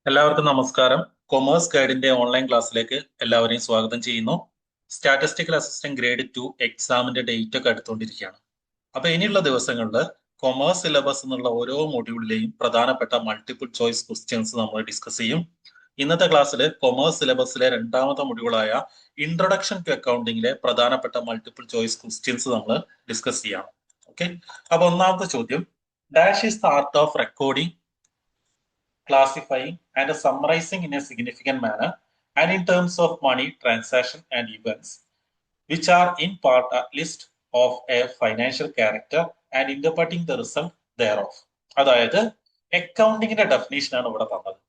എല്ലാവർക്കും നമസ്കാരം. Commerce ഗൈഡിന്റെ online ക്ലാസ്സിലേക്ക് എല്ലാവരെയും സ്വാഗതം ചെയ്യുന്നു. സ്റ്റാറ്റിസ്റ്റിക്കൽ അസിസ്റ്റന്റ് ഗ്രേഡ് 2 എക്സാമിന്റെ ഡേറ്റ് ഒക്കെ അടുത്തുകൊണ്ടിരിക്കുകയാണ്. അപ്പൊ ഇനിയുള്ള ദിവസങ്ങളിൽ കൊമേഴ്സ് സിലബസ് എന്നുള്ള ഓരോ മൊഡ്യൂളിലെയും പ്രധാനപ്പെട്ട മൾട്ടിപ്പിൾ ചോയ്സ് ക്വസ്റ്റ്യൻസ് നമ്മൾ ഡിസ്കസ് ചെയ്യും. ഇന്നത്തെ ക്ലാസ്സിൽ കൊമേഴ്സ് സിലബസിലെ രണ്ടാമത്തെ മൊഡ്യൂളായ ഇൻട്രൊഡക്ഷൻ ടു അക്കൗണ്ടിങ്ങിലെ പ്രധാനപ്പെട്ട മൾട്ടിപ്പിൾ ചോയ്സ് ക്വസ്റ്റ്യൻസ് നമ്മൾ ഡിസ്കസ് ചെയ്യാം. ഓക്കെ, അപ്പൊ ഒന്നാമത്തെ ചോദ്യം: dash is the art of recording, classifying and summarizing in a significant manner and in terms of money, transaction and events which are in part a list of a financial character and interpreting the result thereof. അതായത് അക്കൗണ്ടിങ്ങിന്റെ definition ആണ് ഇവിടെ തന്നത്.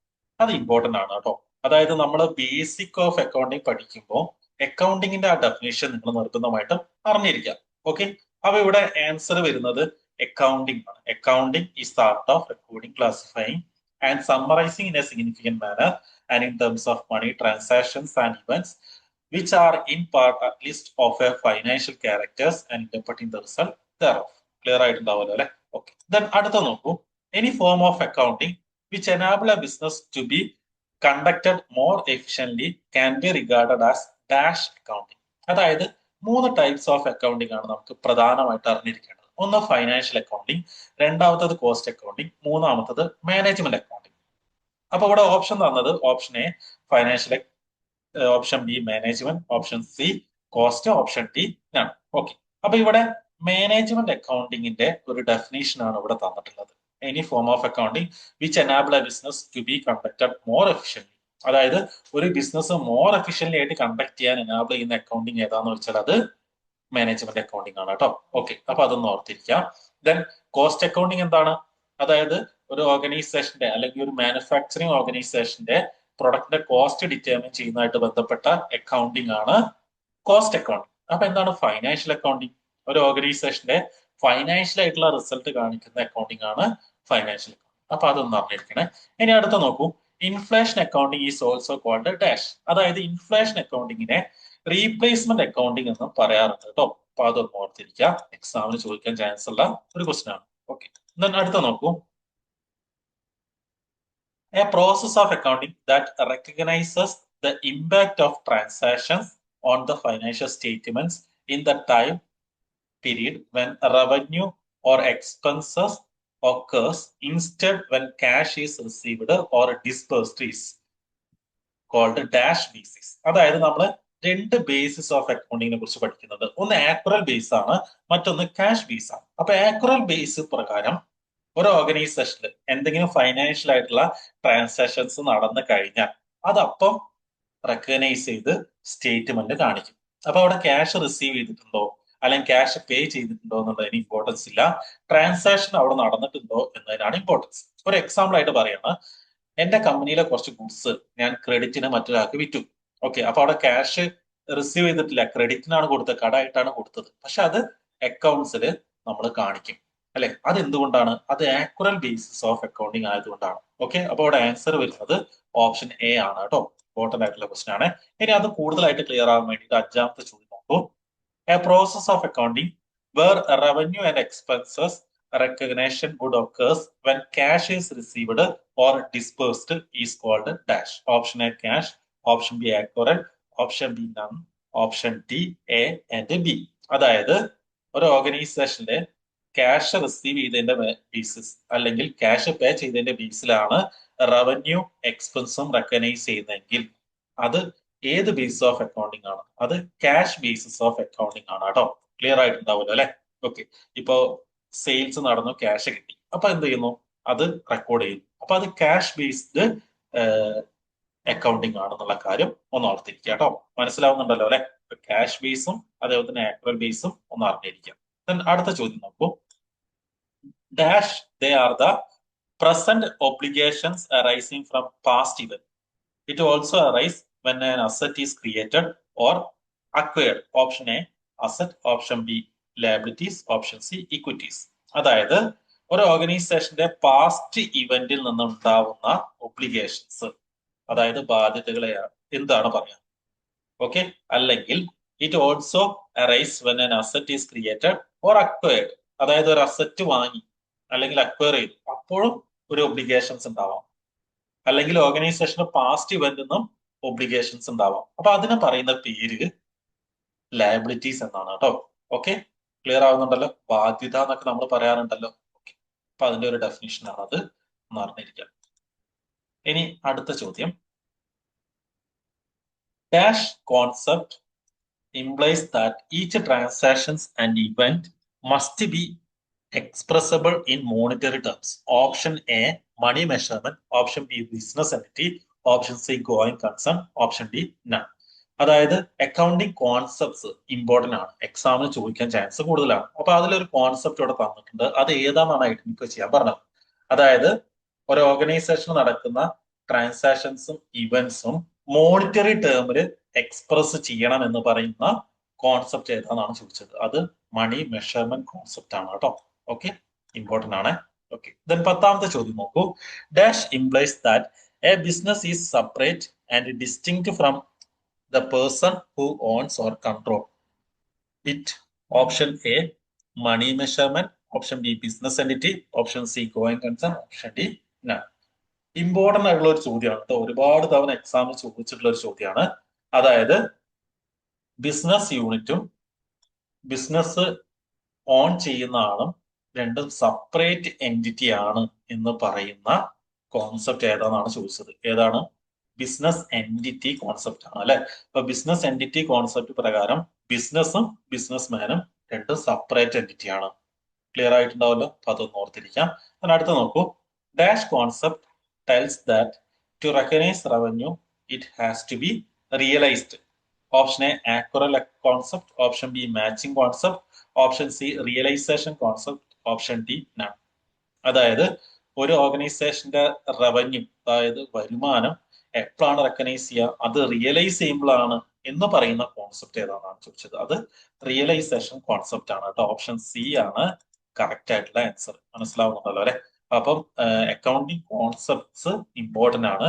അത് important ആണ് കേട്ടോ. അതായത് നമ്മൾ basic of accounting പഠിക്കുമ്പോൾ അക്കൗണ്ടിങ്ങിന്റെ ആ ഡെഫിനേഷൻ നിങ്ങൾ നിർബന്ധമായിട്ടും അറിഞ്ഞിരിക്കാം. ഓക്കെ, അപ്പൊ ഇവിടെ ആൻസർ വരുന്നത് അക്കൗണ്ടിങ് ആണ്. Accounting is the art of recording, classifying and summarizing in a significant manner and in terms of money, transactions and events which are in part a list of a financial characters and interpreting the result thereof. Clear ആയിട്ടുണ്ടാവുമല്ലോ അല്ലെ? Okay, then അടുത്ത നോക്കൂ. Any form of accounting which enable a business to be conducted more efficiently can be regarded as dash accounting. അതായത് മൂന്ന് types of accounting ആണ് നമുക്ക് പ്രധാനമായിട്ട് അറിഞ്ഞിരിക്കേണ്ടത്. ഒന്ന് ഫൈനാൻഷ്യൽ അക്കൗണ്ടിങ്, രണ്ടാമത്തത് കോസ്റ്റ് അക്കൗണ്ടിങ്, മൂന്നാമത്തത് മാനേജ്മെന്റ് അക്കൗണ്ടിങ്. അപ്പൊ ഇവിടെ ഓപ്ഷൻ തന്നത് option A financial, option B management, option C cost, option D ആണ്. ഓക്കെ, അപ്പൊ ഇവിടെ മാനേജ്മെന്റ് അക്കൗണ്ടിങ്ങിന്റെ ഒരു ഡെഫിനേഷൻ ആണ് ഇവിടെ തന്നിട്ടുള്ളത്. Any form of accounting which enable a business to be conducted more efficiently. അതായത് ഒരു ബിസിനസ് മോർ എഫിഷ്യൻലി ആയിട്ട് കണ്ടക്ട് ചെയ്യാൻ എനാബിൾ ചെയ്യുന്ന അക്കൗണ്ടിങ് ഏതാന്ന് വെച്ചാൽ അത് മാനേജ്മെന്റ് അക്കൗണ്ടിങ് ആണ് കേട്ടോ. ഓക്കെ, അപ്പൊ അതൊന്ന് ഓർത്തിരിക്കാം. ദെൻ കോസ്റ്റ് അക്കൗണ്ടിങ് എന്താണ്? അതായത് ഒരു ഓർഗനൈസേഷന്റെ അല്ലെങ്കിൽ ഒരു മാനുഫാക്ചറിങ് ഓർഗനൈസേഷന്റെ പ്രൊഡക്റ്റിന്റെ കോസ്റ്റ് ഡിറ്റർമിൻ ചെയ്യുന്നതായിട്ട് ബന്ധപ്പെട്ട അക്കൗണ്ടിങ് ആണ് കോസ്റ്റ് അക്കൗണ്ടിങ്. അപ്പൊ എന്താണ് ഫൈനാൻഷ്യൽ അക്കൗണ്ടിങ്? ഒരു ഓർഗനൈസേഷന്റെ ഫൈനാൻഷ്യൽ ആയിട്ടുള്ള റിസൾട്ട് കാണിക്കുന്ന അക്കൗണ്ടിങ് ആണ് ഫൈനാൻഷ്യൽ അക്കൗണ്ടിങ്. അപ്പൊ അതൊന്നും അറിഞ്ഞിരിക്കണേ. ഇനി അടുത്ത നോക്കൂ. Inflation accounting is also called dash. അതായത് ഇൻഫ്ലേഷൻ അക്കൗണ്ടിങ്ങിനെ റീപ്ലേസ്മെന്റ് അക്കൗണ്ടിങ് എന്നും പറയാറുണ്ട് കേട്ടോ. അപ്പൊ അതൊന്നും ഓർത്തിരിക്കുക, എക്സാമിന് ചോദിക്കാൻ ചാൻസ് ഉള്ള ഒരു ക്വസ്റ്റ്യൻ ആണ്. ഓക്കെ, അടുത്ത നോക്കൂ. A process of accounting that recognizes the impact of transactions on the financial statements in the time period when revenue or expenses occurs instead when cash is received or disbursed is called dash basis. അതായത് നമ്മൾ രണ്ട് basis of അക്കൗണ്ടിങ്ങിനെ കുറിച്ച് പഠിക്കുന്നത്. ഒന്ന് ആക്യുറൽ base ആണ്, മറ്റൊന്ന് cash base ആണ്. അപ്പൊ ആക്യുറൽ ബേസ് പ്രകാരം ഒരു ഓർഗനൈസേഷനിൽ എന്തെങ്കിലും ഫൈനാൻഷ്യൽ ആയിട്ടുള്ള ട്രാൻസാക്ഷൻസ് നടന്നു കഴിഞ്ഞാൽ അതപ്പം റെക്കഗ്നൈസ് ചെയ്ത് സ്റ്റേറ്റ്മെന്റ് കാണിക്കും. അപ്പൊ അവിടെ ക്യാഷ് റിസീവ് ചെയ്തിട്ടുണ്ടോ അല്ലെങ്കിൽ ക്യാഷ് പേ ചെയ്തിട്ടുണ്ടോ എന്നുള്ളതിന് ഇമ്പോർട്ടൻസ് ഇല്ല. ട്രാൻസാക്ഷൻ അവിടെ നടന്നിട്ടുണ്ടോ എന്നതിനാണ് ഇമ്പോർട്ടൻസ്. ഒരു എക്സാമ്പിൾ ആയിട്ട് പറയാണ്, എന്റെ കമ്പനിയിലെ കുറച്ച് ഗുഡ്സ് ഞാൻ ക്രെഡിറ്റിന് മറ്റൊരാൾക്ക് വിറ്റു. ഓക്കെ, അപ്പൊ അവിടെ ക്യാഷ് റിസീവ് ചെയ്തിട്ടില്ല, ക്രെഡിറ്റിനാണ് കൊടുത്തത്, കടമായിട്ടാണ് കൊടുത്തത്. പക്ഷെ അത് അക്കൗണ്ട്സിൽ നമ്മൾ കാണിക്കും അല്ലെ? അത് എന്തുകൊണ്ടാണ്? അത് ആക്യുറൽ ബേസിസ് ഓഫ് അക്കൗണ്ടിങ് ആയതുകൊണ്ടാണ്. ഓക്കെ, അപ്പൊ അവിടെ ആൻസർ വരുന്നത് ഓപ്ഷൻ എ ആണ് കേട്ടോ. ഇമ്പോർട്ടന്റ് ആയിട്ടുള്ള ക്വസ്റ്റൻ ആണ്. ഇനി അത് കൂടുതലായിട്ട് ക്ലിയർ ആവാൻ വേണ്ടിയിട്ട് അഞ്ചാമത്തെ ചോദ്യം നോക്കൂ. A process of accounting where revenue and expenses recognition would occurs when cash is received or disbursed is called dash. Option A cash, option B accurate, option B none, option D A and B. അതായത് ഒരു ഓർഗനൈസേഷന്റെ cash receive ചെയ്തതിന്റെ basis അല്ലെങ്കിൽ cash pay ചെയ്തതിന്റെ ബേസിലാണ് revenue എക്സ്പെൻസും recognise ചെയ്യുന്നതെങ്കിൽ അത് ഏത് ബേസിസ് ഓഫ് അക്കൗണ്ടിങ് ആണ്? അത് ക്യാഷ് ബേസിസ് ഓഫ് അക്കൗണ്ടിങ് ആണ് കേട്ടോ. ക്ലിയർ ആയിട്ടുണ്ടാവുമല്ലോ അല്ലെ? ഓക്കെ, ഇപ്പോ സെയിൽസ് നടന്നു, ക്യാഷ് കിട്ടി, അപ്പൊ എന്ത് ചെയ്യുന്നു? അത് റെക്കോർഡ് ചെയ്യുന്നു. അപ്പൊ അത് ക്യാഷ് ബേസ്ഡ് അക്കൗണ്ടിങ് ആണെന്നുള്ള കാര്യം ഒന്ന് ഓർത്തിരിക്കുക കേട്ടോ. മനസ്സിലാവുന്നുണ്ടല്ലോ അല്ലെ? ക്യാഷ് ബേസും അതേപോലെ തന്നെ ആക്യുറൽ ബേസും ഒന്ന് അറിഞ്ഞിരിക്കുക. അടുത്ത ചോദ്യം നോക്കൂ. Dash they are the present obligations arising from past event. It also arise when an asset is created or acquired. Option A asset, option B liabilities, option C equities. അതായത് ഒരു ഓർഗനൈസേഷന്റെ പാസ്റ്റ് ഇവന്റിൽ നിന്നുണ്ടാവുന്ന ഒബ്ലിഗേഷൻസ്, അതായത് ബാധ്യതകളെ എന്താണ് പറയാ? Okay, അല്ലെങ്കിൽ it also arise when an asset is created or acquired. അതായത് ഒരു asset വാങ്ങി അല്ലെങ്കിൽ അക്വയർ ചെയ്തു, അപ്പോഴും ഒരു ഒബ്ലിഗേഷൻസ് ഉണ്ടാവാം. അല്ലെങ്കിൽ ഓർഗനൈസേഷന് പാസ്റ്റ് ഇവന്റ് നിന്നും ഒബ്ലിഗേഷൻസ് ഉണ്ടാവാം. അപ്പൊ അതിനെ പറയുന്ന പേര് ലയബിലിറ്റീസ് എന്നാണ് കേട്ടോ. ഓക്കെ, ക്ലിയർ ആവുന്നുണ്ടല്ലോ? ബാധ്യത എന്നൊക്കെ നമ്മൾ പറയാറുണ്ടല്ലോ. ഓക്കെ, അപ്പൊ അതിന്റെ ഒരു ഡെഫിനിഷൻ ആണ് അത് എന്ന് അറിഞ്ഞിരിക്കാം. ഇനി അടുത്ത ചോദ്യം, dash concept implies that each transactions and event must be expressible in monetary terms. Option A, money measurement. Option B, business entity. Option C, going concern. Option D, none. അതായത് അക്കൗണ്ടിങ് കോൺസെപ്റ്റ്സ് ഇമ്പോർട്ടന്റ് ആണ്, എക്സാമിന് ചോദിക്കാൻ chance കൂടുതലാണ്. അപ്പൊ അതിലൊരു concept ഇവിടെ തന്നിട്ടുണ്ട്, അത് ഏതാണെന്നാണ് ഐഡന്റിഫൈ ചെയ്യാൻ പറഞ്ഞത്. അതായത് ഒരു ഓർഗനൈസേഷൻ നടക്കുന്ന ട്രാൻസാക്ഷൻസും ഇവന്റ്സും മോണിറ്ററി ടേമിൽ എക്സ്പ്രസ് ചെയ്യണം എന്ന് പറയുന്ന കോൺസെപ്റ്റ് ഏതാണെന്നാണ് ചോദിച്ചത്. അത് മണി മെഷർമെന്റ് കോൺസെപ്റ്റ് ആണ് കേട്ടോ. ഓക്കെ, ഇമ്പോർട്ടന്റ് ആണ്. ഓക്കെ, ദെൻ 10ാമത്തെ ചോദ്യം നോക്കൂ. Dash implies that A business is separate and distinct from the person who owns or control it. Option A, money measurement. Option B, business entity. Option C, going concern. Option D, none. Important ആയിട്ടുള്ള ഒരു ചോദ്യമാണ് കേട്ടോ, ഒരുപാട് തവണ എക്സാമിൽ ചോദിച്ചിട്ടുള്ള ഒരു ചോദ്യമാണ്. അതായത് ബിസിനസ് യൂണിറ്റും ബിസിനസ് ഓൺ ചെയ്യുന്ന ആളും രണ്ടും സെപ്പറേറ്റ് എൻറ്റിറ്റി ആണ് എന്ന് പറയുന്ന കോൺസെപ്റ്റ് ഏതാണെന്നാണ് ചോദിച്ചത്. ഏതാണ്? ബിസിനസ് എൻറ്റിറ്റി കോൺസെപ്റ്റ് ആണ് അല്ലെ. അപ്പൊ ബിസിനസ് എൻറ്റിറ്റി കോൺസെപ്റ്റ് പ്രകാരം ബിസിനസ്സും ബിസിനസ്മാനും രണ്ടും സെപ്പറേറ്റ് എൻറ്റിറ്റി ആണ്. ക്ലിയർ ആയിട്ടുണ്ടാവല്ലോ? അപ്പൊ അതൊന്ന് ഓർത്തിരിക്കാം. അടുത്ത നോക്കൂ. Dash concept tells that to recognise revenue it has to be realised. Option A, accrual concept. Option B, matching concept. Option C, realisation concept. Option D, none. അതായത് ഒരു ഓർഗനൈസേഷന്റെ റവന്യൂ, അതായത് വരുമാനം എപ്പോഴാണ് റെക്കഗ്നൈസ് ചെയ്യുക, അത് റിയലൈസ് ചെയ്യുമ്പോഴാണ് എന്ന് പറയുന്ന കോൺസെപ്റ്റ് ഏതാണെന്നാണ് ചോദിച്ചത്. അത് റിയലൈസേഷൻ കോൺസെപ്റ്റ് ആണ് കേട്ടോ. ഓപ്ഷൻ സി ആണ് കറക്റ്റ് ആയിട്ടുള്ള ആൻസർ. മനസ്സിലാവുന്നുണ്ടല്ലോ അല്ലെ? അപ്പം അക്കൗണ്ടിങ് കോൺസെപ്റ്റ്സ് ഇമ്പോർട്ടന്റ് ആണ്.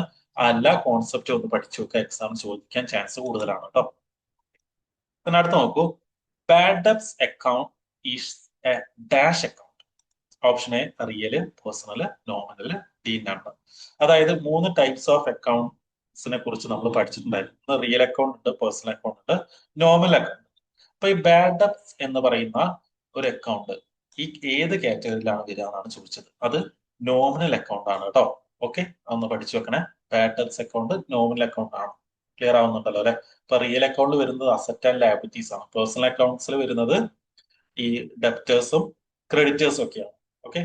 എല്ലാ കോൺസെപ്റ്റും ഒന്ന് പഠിച്ചു നോക്കുക, എക്സാം ചോദിക്കാൻ ചാൻസ് കൂടുതലാണ് കേട്ടോ. പിന്നെ അടുത്ത് നോക്കൂ. Bad debts account is a dash account. Option A, real, personal, nominal, D, number. അതായത് 3 ടൈപ്സ് ഓഫ് അക്കൗണ്ട്സിനെ കുറിച്ച് നമ്മൾ പഠിച്ചിട്ടുണ്ടായിരുന്നു. റിയൽ അക്കൗണ്ട് ഉണ്ട്, പേഴ്സണൽ അക്കൗണ്ട് ഉണ്ട്, നോമിനൽ അക്കൗണ്ട്. അപ്പൊ ഈ ബാഡ് ഡെബ്റ്റ്സ് എന്ന് പറയുന്ന ഒരു അക്കൗണ്ട് ഈ ഏത് കാറ്റഗറിയിലാണ് വരിക എന്നാണ് ചോദിച്ചത്. അത് നോമിനൽ അക്കൗണ്ട് ആണ് കേട്ടോ. ഓക്കെ, അതൊന്ന് പഠിച്ചു വെക്കണേ. Bad debts account nominal account ആണ്. ക്ലിയർ ആവുന്നുണ്ടല്ലോ അല്ലെ? ഇപ്പൊ റിയൽ അക്കൗണ്ട് വരുന്നത് അസറ്റ് ആൻഡ് ലയബിലിറ്റീസ് ആണ്. പേഴ്സണൽ അക്കൗണ്ട്സിൽ വരുന്നത് ഈ ഡെപ്റ്റേഴ്സും ക്രെഡിറ്റേഴ്സും ഒക്കെയാണ്. ഓക്കെ,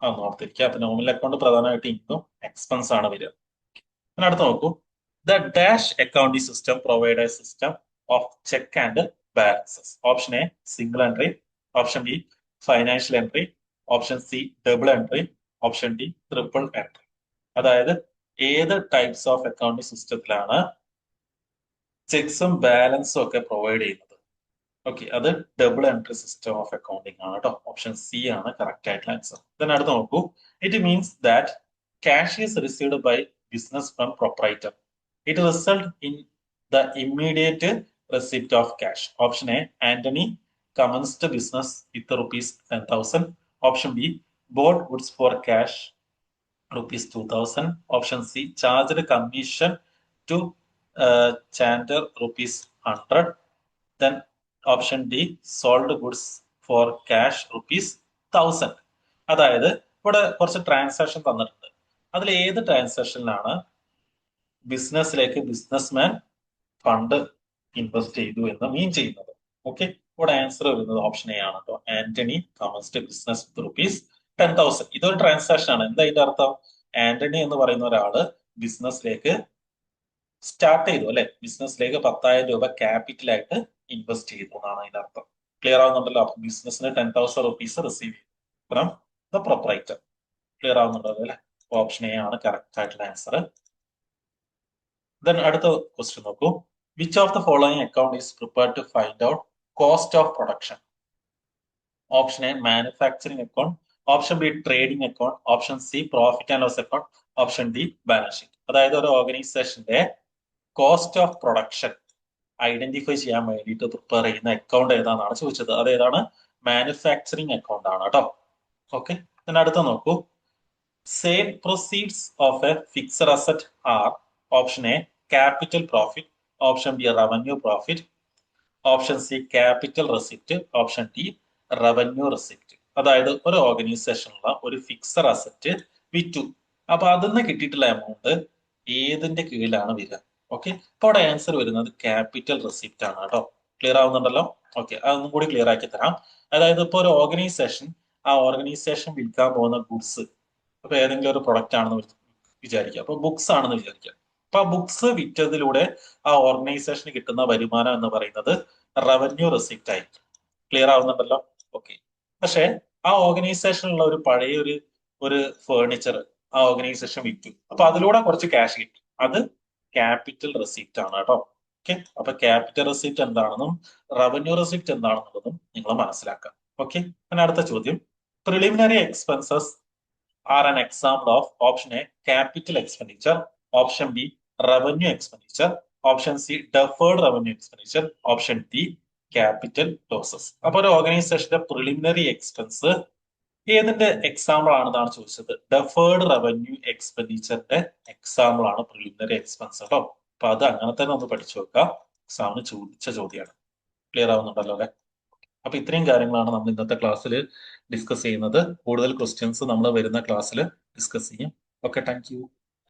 അതൊന്ന് ഓർത്തിരിക്കുക. അപ്പൊ നോമിനൽ അക്കൗണ്ട് പ്രധാനമായിട്ട് ഇൻകം എക്സ്പെൻസ് ആണ് വരിക. പിന്നെ അടുത്ത് നോക്കൂ. The dash accounting system provide A system of cheque and balances. Option A, single entry. Option B, financial entry. Option C, double entry. Option D, triple entry. അതായത് ഏത് types of accounting സിസ്റ്റത്തിലാണ് ചെക്സും ബാലൻസും ഒക്കെ provide ചെയ്യുന്നത്? Okay, അത് double entry system of accounting ആണ് കേട്ടോ. Option C ആണ് correct ആയിട്ടുള്ള ആൻസർ. then അടുത്ത് നോക്കൂ. It means that cash is received by business from proprietor. It result in the immediate receipt of cash. Option A, Anthony commenced business with rupees 10,000. Option B, bought goods for cash rupees 2,000. Option C, charged commission to Chandler rupees 100. Then option D, sold goods for cash rupees 1,000. അതായത് ഇവിടെ കുറച്ച് transaction തന്നിട്ടുണ്ട്. അതിൽ ഏത് ട്രാൻസാക്ഷനിലാണ് ബിസിനസ്സിലേക്ക് businessman fund invest ചെയ്തു എന്ന് മീൻ ചെയ്യുന്നത്? ഓക്കെ, ഇവിടെ ആൻസർ വരുന്നത് ഓപ്ഷൻ എ ആണ് കേട്ടോ. Antony commenced business with rupees 10,000. ഇതൊരു ട്രാൻസാക്ഷൻ ആണ്. എന്താ ഇതിന്റെ അർത്ഥം? ആന്റണി എന്ന് പറയുന്ന ഒരാള് ബിസിനസ്സിലേക്ക് സ്റ്റാർട്ട് ചെയ്തു അല്ലെ, ബിസിനസ്സിലേക്ക് 10,000 രൂപ ക്യാപിറ്റലായിട്ട് ഇൻവെസ്റ്റ് ചെയ്തു എന്നാണ് അതിന്റെ അർത്ഥം. ക്ലിയർ ആവുന്നുണ്ടല്ലോ? അപ്പൊ ബിസിനസ്സിന് 10,000 rupees റിസീവ് ചെയ്തു ഫ്രം ദ പ്രൊപ്പറൈറ്റർ. ക്ലിയർ ആവുന്നുണ്ടല്ലോ അല്ലെ? ഓപ്ഷൻ എ ആണ് കറക്റ്റ് ആയിട്ടുള്ള ആൻസർ. ദെൻ അടുത്ത ക്വസ്റ്റ്യൻ നോക്കൂ. Which of the following account is prepared to find out cost of production? Option A, manufacturing account. Option B, trading account. Option C, profit and loss account. Option D, balance sheet. അതായത് ഒരു ഓർഗനൈസേഷന്റെ cost of production identify ചെയ്യാൻ വേണ്ടിയിട്ട് prepare ചെയ്യുന്ന account ഏതാണെന്നാണ് ചോദിച്ചത്. അതേതാണ്? Manufacturing account ആണ് കേട്ടോ. ഓക്കെ, പിന്നെ അടുത്ത നോക്കൂ. Sale proceeds of a fixed asset are option A capital profit, option B revenue profit, option C capital receipt, option D revenue receipt. അതായത് ഒരു ഓർഗനൈസേഷനുള്ള ഒരു ഫിക്സഡ് അസറ്റ് വിറ്റു, അപ്പൊ അതിന്ന് കിട്ടിയിട്ടുള്ള എമൗണ്ട് ഏതിന്റെ കീഴിലാണ് വരിക? ഓക്കെ, അപ്പൊ അവിടെ ആൻസർ വരുന്നത് ക്യാപിറ്റൽ റെസിപ്റ്റ് ആണ് കേട്ടോ. ക്ലിയർ ആവുന്നുണ്ടല്ലോ? ഓക്കെ, അതൊന്നും കൂടി ക്ലിയർ ആക്കി തരാം. അതായത് ഇപ്പൊ ഒരു ഓർഗനൈസേഷൻ, ആ ഓർഗനൈസേഷൻ വിൽക്കാൻ പോകുന്ന ഗുഡ്സ്, അപ്പൊ ഏതെങ്കിലും ഒരു പ്രൊഡക്റ്റ് ആണെന്ന് വിചാരിക്കുക, അപ്പൊ ബുക്സ് ആണെന്ന് വിചാരിക്കുക. അപ്പൊ ആ ബുക്സ് വിറ്റതിലൂടെ ആ ഓർഗനൈസേഷന് കിട്ടുന്ന വരുമാനം എന്ന് പറയുന്നത് റവന്യൂ റെസിപ്റ്റ് ആയിരിക്കും. ക്ലിയർ ആവുന്നുണ്ടല്ലോ? ഓക്കെ. പക്ഷെ ആ ഓർഗനൈസേഷനിലുള്ള ഒരു പഴയ ഒരു ഫേർണിച്ചർ ആ ഓർഗനൈസേഷൻ വിറ്റു, അപ്പൊ അതിലൂടെ കുറച്ച് ക്യാഷ് കിട്ടി, അത് ക്യാപിറ്റൽ റെസിപ്റ്റ് ആണ് കേട്ടോ. ഓക്കെ, അപ്പൊ ക്യാപിറ്റൽ റെസിപ്റ്റ് എന്താണെന്നും റവന്യൂ റെസിപ്റ്റ് എന്താണെന്നുള്ളതും നിങ്ങൾ മനസ്സിലാക്കാം. ഓക്കെ, പിന്നെ അടുത്ത ചോദ്യം, preliminary expenses are an example of option A capital expenditure, option B revenue expenditure, option C deferred revenue expenditure, option D capital losses. അപ്പൊ ഒരു ഓർഗനൈസേഷന്റെ പ്രിലിമിനറി എക്സ്പെൻസ് ഏതിന്റെ എക്സാമ്പിൾ ആണെന്നാണ് ചോദിച്ചത്? ഡെഫേർഡ് റവന്യൂ എക്സ്പെൻഡിച്ചറിന്റെ എക്സാമ്പിൾ ആണ് പ്രിലിമിനറി എക്സ്പെൻസ് കേട്ടോ. അപ്പൊ അത് അങ്ങനെ തന്നെ ഒന്ന് പഠിച്ചു വെക്കുക, എക്സാമിന് ചോദിച്ച ചോദ്യമാണ്. ക്ലിയർ ആവുന്നുണ്ടല്ലോ അല്ലെ? അപ്പൊ ഇത്രയും കാര്യങ്ങളാണ് നമ്മൾ ഇന്നത്തെ ക്ലാസ്സിൽ ഡിസ്കസ് ചെയ്യുന്നത്. കൂടുതൽ ക്വസ്റ്റ്യൻസ് നമ്മൾ വരുന്ന ക്ലാസ്സിൽ ഡിസ്കസ് ചെയ്യും. Okay, thank you.